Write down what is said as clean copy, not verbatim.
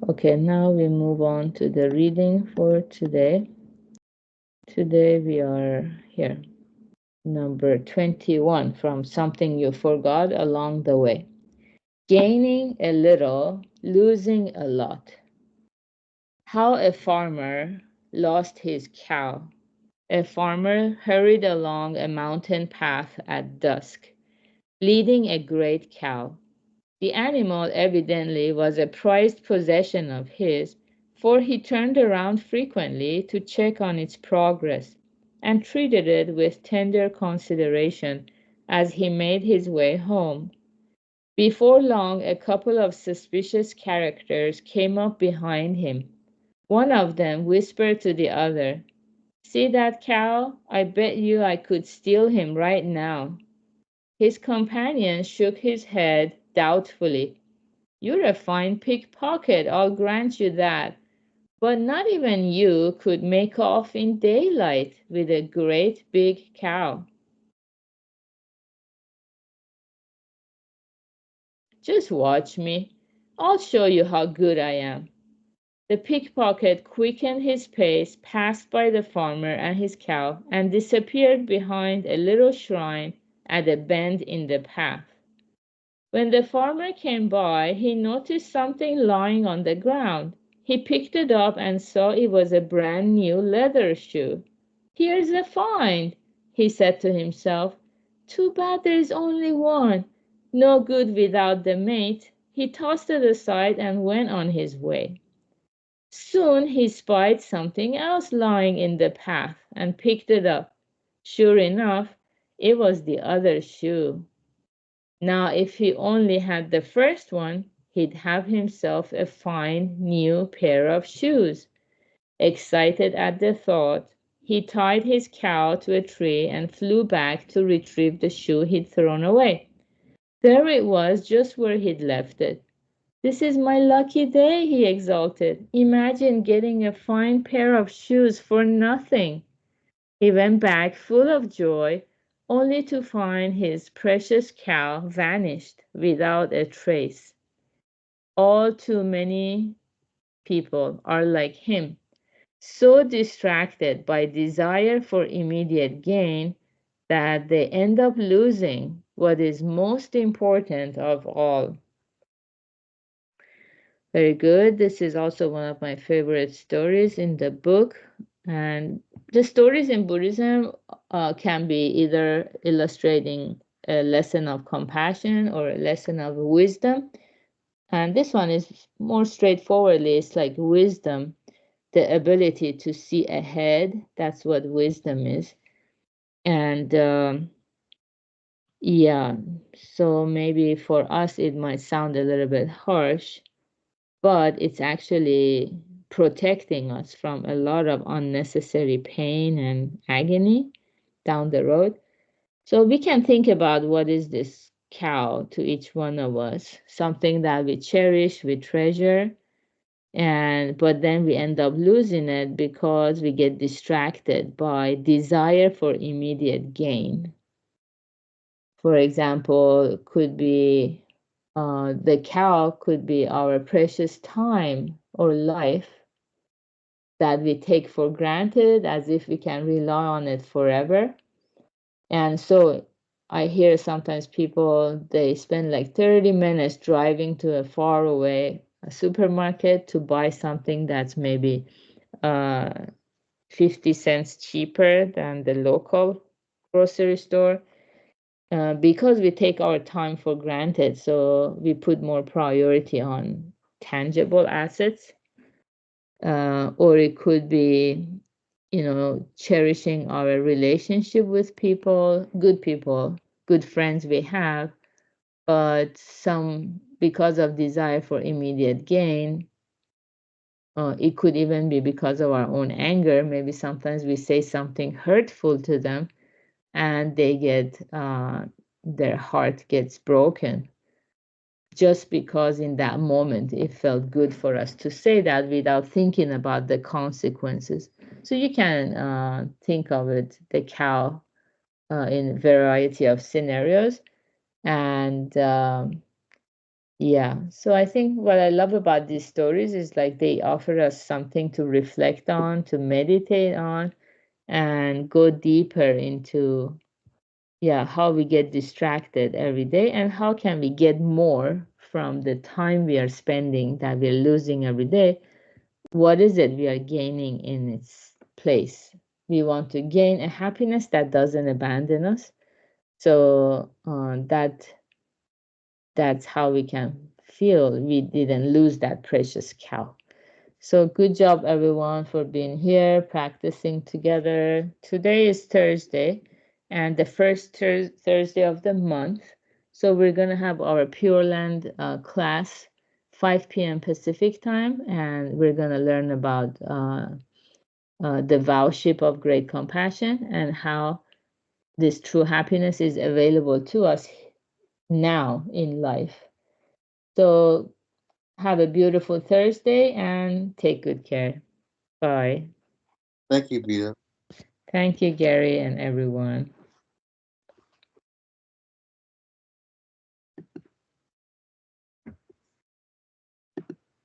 Okay, now we move on to the reading for today. Today we are here, number 21, from Something You Forgot Along the Way. Gaining a little, losing a lot. How a farmer lost his cow. A farmer hurried along a mountain path at dusk, leading a great cow. The animal evidently was a prized possession of his, for he turned around frequently to check on its progress, and treated it with tender consideration as he made his way home. Before long, a couple of suspicious characters came up behind him. One of them whispered to the other, "See that cow? I bet you I could steal him right now." His companion shook his head doubtfully. "You're a fine pickpocket, I'll grant you that. But not even you could make off in daylight with a great big cow." "Just watch me. I'll show you how good I am." The pickpocket quickened his pace, passed by the farmer and his cow, and disappeared behind a little shrine at a bend in the path. When the farmer came by, he noticed something lying on the ground. He picked it up and saw it was a brand new leather shoe. "Here's a find," he said to himself. "Too bad there's only one. No good without the mate." He tossed it aside and went on his way. Soon he spied something else lying in the path and picked it up. Sure enough, it was the other shoe. Now, if he only had the first one, he'd have himself a fine new pair of shoes. Excited at the thought, he tied his cow to a tree and flew back to retrieve the shoe he'd thrown away. There it was, just where he'd left it. "This is my lucky day," he exulted. "Imagine getting a fine pair of shoes for nothing." He went back full of joy, only to find his precious cow vanished without a trace. All too many people are like him, so distracted by desire for immediate gain that they end up losing what is most important of all. Very good. This is also one of my favorite stories in the book. And the stories in Buddhism can be either illustrating a lesson of compassion or a lesson of wisdom. And this one is more straightforwardly, it's like wisdom, the ability to see ahead. That's what wisdom is. And yeah, so maybe for us it might sound a little bit harsh, but it's actually protecting us from a lot of unnecessary pain and agony down the road. So we can think about what is this cow to each one of us, something that we cherish, we treasure, and but then we end up losing it because we get distracted by desire for immediate gain. For example, could be the cow could be our precious time or life that we take for granted as if we can rely on it forever. And so I hear sometimes people, they spend like 30 minutes driving to a far away supermarket to buy something that's maybe uh, 50 cents cheaper than the local grocery store, because we take our time for granted. So we put more priority on tangible assets, or it could be, cherishing our relationship with people, good friends we have, but some because of desire for immediate gain. It could even be because of our own anger. Maybe sometimes we say something hurtful to them and their heart gets broken just because in that moment it felt good for us to say that without thinking about the consequences. So you can think of it, the cow, in a variety of scenarios. And Yeah. So I think what I love about these stories is like they offer us something to reflect on, to meditate on, and go deeper into, yeah, how we get distracted every day and how can we get more from the time we are spending that we're losing every day. What is it we are gaining in its place? We want to gain a happiness that doesn't abandon us. So that's how we can feel we didn't lose that precious cow. So good job everyone for being here, practicing together. Today is Thursday and the first Thursday of the month. So we're going to have our Pure Land class 5 p.m. Pacific time, and we're going to learn about the vowship of great compassion and how this true happiness is available to us now in life. So have a beautiful Thursday and take good care. Bye. Thank you, Peter. Thank you, Gary, and everyone.